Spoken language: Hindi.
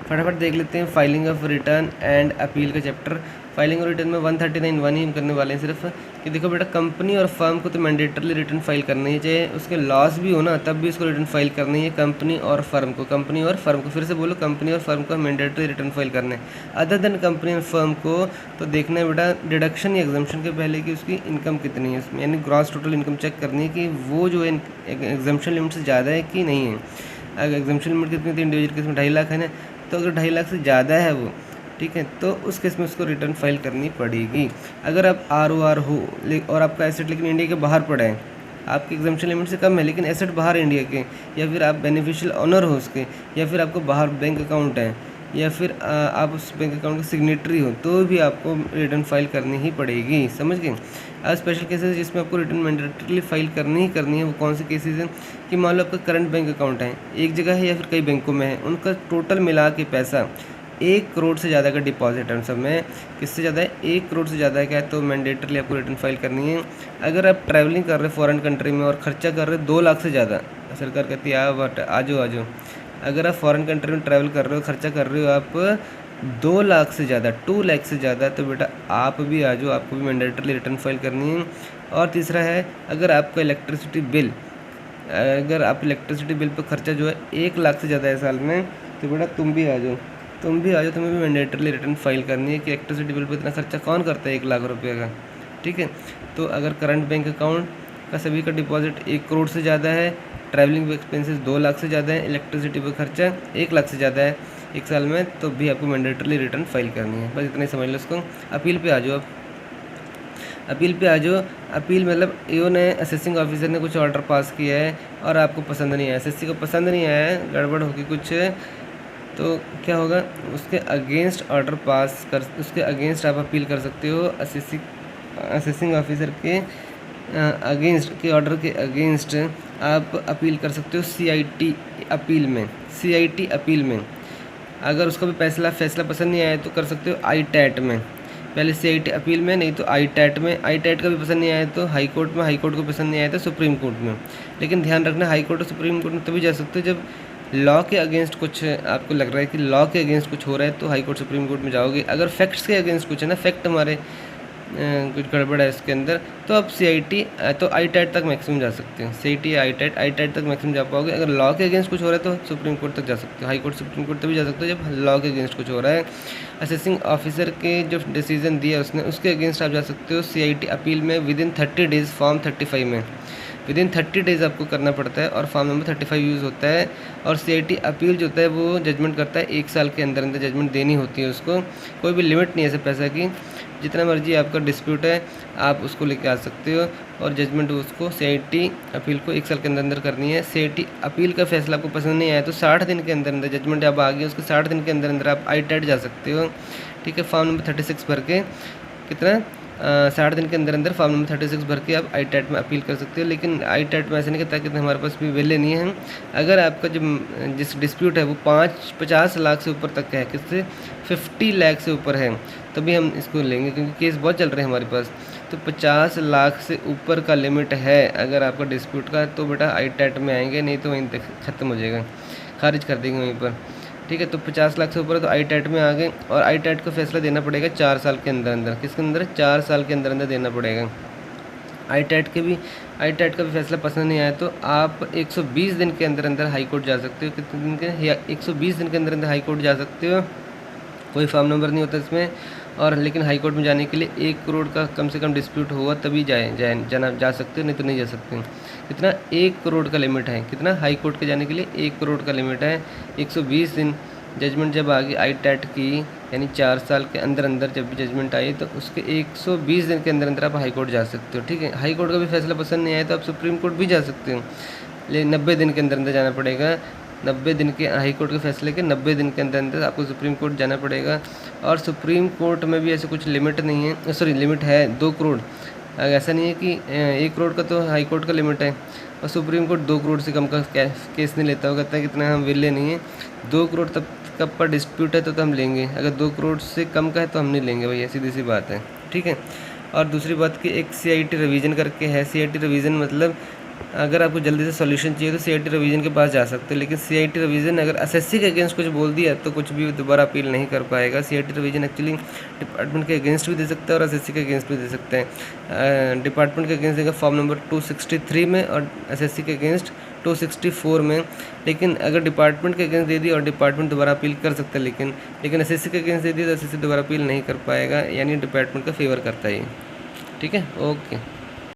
फटाफट देख लेते हैं filing of return and appeal का चैप्टर। फाइलिंग और रिटर्न में 139(1) ही हम करने वाले हैं सिर्फ, कि देखो बेटा कंपनी और फर्म को तो मैंडेटरली रिटर्न फाइल करनी है, चाहे उसके लॉस भी हो ना तब भी उसको रिटर्न फाइल करनी है। कंपनी और फर्म को फिर से बोलो, कंपनी और फर्म को मैंडेटरी रिटर्न फाइल करने। अदर देन कंपनी और फर्म को तो देखना है बेटा डिडक्शन या एग्जम्पशन के पहले कि उसकी इनकम कितनी है उसमें, यानी ग्रॉस टोटल इनकम चेक करनी है कि वो जो है एग्जम्पशन लिमिट से ज़्यादा है कि नहीं है। अगर एग्जम्पशन लिमिट कितनी थी इंडिविजुअल केस में 2.5 लाख है ना, तो अगर 2.5 लाख से ज़्यादा है वो, ठीक है, तो उस केस में उसको रिटर्न फाइल करनी पड़ेगी। अगर आप ROR हो और आपका एसेट लेकिन इंडिया के बाहर पड़ा है, आपकी एग्जम्पशन लिमिट से कम है लेकिन एसेट बाहर है इंडिया के, या फिर आप बेनिफिशियल ऑनर हो उसके, या फिर आपको बाहर बैंक अकाउंट है, या फिर आप उस बैंक अकाउंट के सिग्नेटरी हो, तो भी आपको रिटर्न फाइल करनी ही पड़ेगी। समझ गए। अब स्पेशल केसेस जिसमें आपको रिटर्न मैंडेटरीली फाइल करनी ही करनी है, वो कौन से केसेस हैं कि मान लो आपका करंट बैंक अकाउंट है, एक जगह है या फिर कई बैंकों में है, उनका टोटल मिला के पैसा 1 करोड़ से ज़्यादा का डिपॉजिट है उन सब में, किससे ज़्यादा है 1 करोड़ से ज़्यादा है क्या है, तो मैंडेटरली आपको रिटर्न फाइल करनी है। अगर आप ट्रैवलिंग कर रहे हो फॉरेन कंट्री में और ख़र्चा कर रहे हो 2 लाख से ज़्यादा, सरकार कहती है आ जाओ। अगर आप फॉरेन कंट्री में ट्रैवल कर रहे हो, खर्चा कर रहे हो आप 2 लाख से ज़्यादा, 2 लाख से ज़्यादा, तो बेटा आप भी आ जाओ, आपको भी मैंडेटरली रिटर्न फाइल करनी है। और तीसरा है, अगर आपका इलेक्ट्रिसिटी बिल पर खर्चा जो है 1 लाख से ज़्यादा है साल में, तो बेटा तुम भी आ जाओ, तुम्हें भी मैंडेटरली रिटर्न फाइल करनी है कि इलेक्ट्रिसिटी बिल पर इतना खर्चा कौन करता है 1 लाख रुपये का, ठीक है। तो अगर करंट बैंक अकाउंट का सभी का डिपॉजिट 1 करोड़ से ज़्यादा है, ट्रैवलिंग एक्सपेंसेस 2 लाख से ज़्यादा है, इलेक्ट्रिसिटी पर खर्चा 1 लाख से ज़्यादा है एक साल में, तो भी आपको मैंडेटरली रिटर्न फाइल करनी है। बस इतना ही समझ लो इसको। अपील पे आ जाओ अपील मतलब ईओ ने, असेसिंग ऑफिसर ने कुछ ऑर्डर पास किया है और आपको पसंद नहीं आया, एसएससी को पसंद नहीं आया है, गड़बड़ होगी कुछ, तो क्या होगा, उसके अगेंस्ट आप अपील कर सकते हो। असेसिंग ऑफिसर के अगेंस्ट के ऑर्डर के अगेंस्ट आप अपील कर सकते हो सीआईटी अपील में। अगर उसका भी फैसला पसंद नहीं आया तो कर सकते हो आईटैट में, पहले सीआईटी अपील में, नहीं तो आईटैट में। आईटैट का भी पसंद नहीं आया तो हाई कोर्ट में, हाई कोर्ट को पसंद नहीं आया तो सुप्रीम कोर्ट में। लेकिन ध्यान रखना, हाई कोर्ट और सुप्रीम कोर्ट में तभी जा सकते हो जब लॉ के अगेंस्ट कुछ आपको लग रहा है कि लॉ के अगेंस्ट कुछ हो रहा है, तो हाई कोर्ट सुप्रीम कोर्ट में जाओगे। अगर फैक्ट्स के अगेंस्ट कुछ है ना, फैक्ट हमारे कुछ गड़बड़ है इसके अंदर, तो आप सीआईटी तो आईटैट तक मैक्सिमम जा सकते हो। सीआईटी आईटैट तक मैक्सिमम जा पाओगे। अगर लॉ के अगेंस्ट कुछ हो रहा है तो सुप्रीम कोर्ट तक जा सकते हो, हाई कोर्ट सुप्रीम कोर्ट तभी जा सकते हो जब लॉ के अगेंस्ट कुछ हो रहा है। असेसिंग ऑफिसर के जो डिसीजन दिया उसने, उसके अगेंस्ट आप जा सकते हो सीआईटी अपील में विदिन 30 डेज़ फॉर्म 35 में, विदिन 30 डेज़ आपको करना पड़ता है और फॉर्म नंबर 35 यूज़ होता है। और सीआईटी अपील जो होता है वो जजमेंट करता है 1 साल के अंदर जजमेंट देनी होती है उसको, कोई भी लिमिट नहीं है ऐसे पैसा की, जितना मर्जी आपका डिस्प्यूट है आप उसको लेके आ सकते हो और जजमेंट उसको सीआईटी अपील को 1 साल के अंदर करनी है। सीआईटी अपील का फैसला आपको पसंद नहीं आया तो 60 दिन के अंदर जजमेंट जब आ गया उसके 60 दिन के अंदर आप आईटैट जा सकते हो, ठीक है। फॉर्म नंबर 36 भर के, कितना 60 दिन के अंदर फॉर्म नंबर 36 भर के आप आईटैट में अपील कर सकते हो। लेकिन आईटैट में ऐसे नहीं कहता कि हमारे पास भी वेले नहीं है। अगर आपका जो जिस डिस्प्यूट है वो 50 लाख से ऊपर तक का है, किससे 50 लाख से ऊपर है, तभी हम इसको लेंगे, क्योंकि केस बहुत चल रहे हैं हमारे पास। तो 50 लाख से ऊपर का लिमिट है अगर आपका डिस्प्यूट का, तो बेटा आईटैट में आएंगे, नहीं तो वहीं तक ख़त्म हो जाएगा, खारिज कर देंगे वहीं पर, ठीक है। तो 50 लाख से ऊपर है तो आईटैट में आ गए और आईटैट का फैसला देना पड़ेगा 4 साल के अंदर। किसके अंदर? 4 साल के अंदर देना पड़ेगा। आईटैट का भी फैसला पसंद नहीं आया तो आप 120 दिन के अंदर हाई कोर्ट जा सकते हो। कितने दिन के? 120 दिन के अंदर हाई कोर्ट जा सकते हो। कोई फॉर्म नंबर नहीं होता इसमें। और लेकिन हाई कोर्ट में जाने के लिए 1 करोड़ का कम से कम डिस्प्यूट होगा तभी जा सकते हो, नहीं तो नहीं जा सकते। कितना? 1 करोड़ का लिमिट है। कितना? हाई कोर्ट के जाने के लिए 1 करोड़ का लिमिट है। 120 दिन जजमेंट जब आ गई आईटैट की, यानी 4 साल के अंदर जब भी जजमेंट आई तो उसके 120 दिन के अंदर आप हाई कोर्ट जा सकते हो, ठीक है। हाई कोर्ट का भी फैसला पसंद नहीं आया तो आप सुप्रीम कोर्ट भी जा सकते हो, लेकिन 90 दिन के अंदर जाना पड़ेगा। 90 दिन के हाई कोर्ट के फैसले के 90 दिन के अंदर आपको सुप्रीम कोर्ट जाना पड़ेगा। और सुप्रीम कोर्ट में भी ऐसे कुछ लिमिट नहीं है, सॉरी लिमिट है 2 करोड़। ऐसा नहीं है कि 1 करोड़ का तो हाई कोर्ट का लिमिट है और सुप्रीम कोर्ट 2 करोड़ से कम का केस नहीं लेता। वो कहता है कितना हम विले नहीं है, 2 करोड़ तब कब पर डिस्प्यूट है तो हम लेंगे, अगर 2 करोड़ से कम का है तो हम नहीं लेंगे भैया, सीधी सी बात है, ठीक है। और दूसरी बात कि एक सीआईटी रिवीजन करके है। सीआईटी रिवीजन मतलब अगर आपको जल्दी से सॉल्यूशन चाहिए तो सीआईटी रिवीजन के पास जा सकते हो, लेकिन सीआईटी रिवीजन अगर एसएससी के अगेंस्ट कुछ बोल दिया तो कुछ भी दोबारा अपील नहीं कर पाएगा। सीआईटी रिवीजन एक्चुअली डिपार्टमेंट के अगेंस्ट भी दे सकता है और एसएससी के अगेंस्ट भी दे सकते हैं। डिपार्टमेंट के अगेंस्ट देगा फॉर्म नंबर 263 में और एसएससी के अगेंस्ट 264 में। लेकिन अगर डिपार्टमेंट के अगेंस्ट दे दी और डिपार्टमेंट दोबारा अपील कर सकता है, लेकिन एसएससी के अगेंस्ट दे दी तो एसएससी दोबारा अपील नहीं कर पाएगा, यानी डिपार्टमेंट का फेवर करता है ये। ठीक है, ओके।